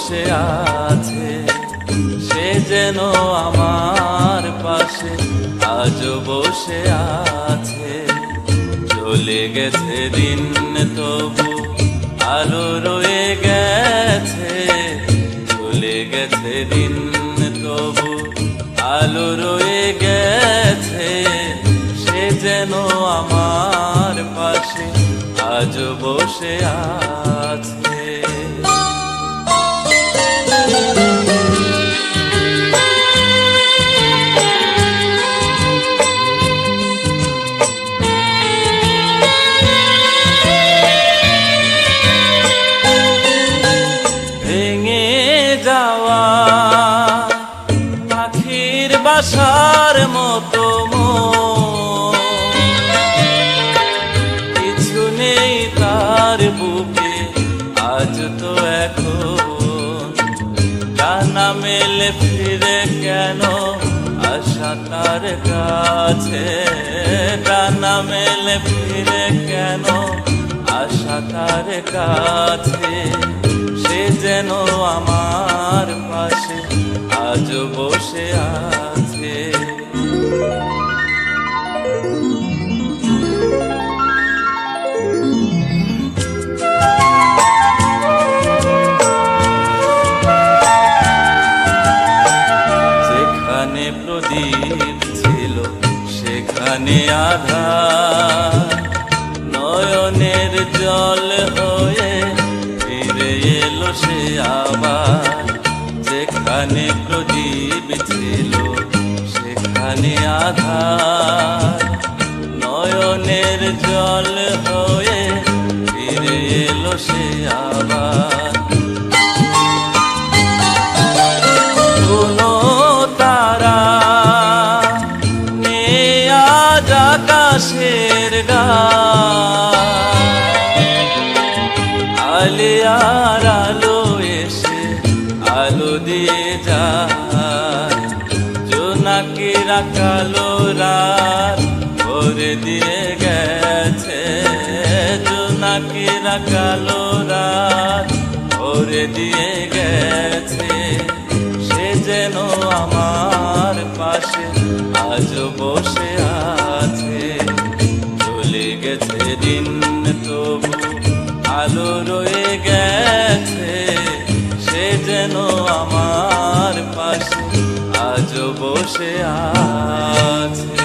বসে আছে, সে যেন আমার পাশে আজও বসে আছে। চলে গেছে দিন তবু আলো রয়ে গেছে, চলে গেছে দিন তবু আলো রয়ে গেছে। সে যেন আমার পাশে আজও বসে আছে। ভেঙে যাওয়া পাখির বাসার মতো কিছু নেই তার বুকে আজ তো এখন। ডানা মেলে ফিরে কেন আশা তার কাছে, ডানা মেলে ফিরে কেন আশা তার কাছে। সে যেন আমার পাশে আজ বসে আছে। যেখানে প্রদীপ ছিল সেখানে আধার, নয়নের জল হয়ে ফিরে এলো সে আবার। যেখানে প্রদীপ ছিল সেখানে আধার, নয়নের জল হয়ে ফিরে এলো সে আবার। কোনো তারা নেই আজ আকাশের গায়ে, আলিয়ার আলো এসে আলো দিয়ে যায়। জোনাকিরা কালো রাত ভরে দিয়ে গেছে, জোনাকিরা কালো রাত ভরে দিয়ে গেছে। সে যেন আমার পাশে আজ বসে আছে। চলে গেছে দিন তবু আলো রয়ে গেছে, সে যেন আমার পাশে আজ বসে আছে।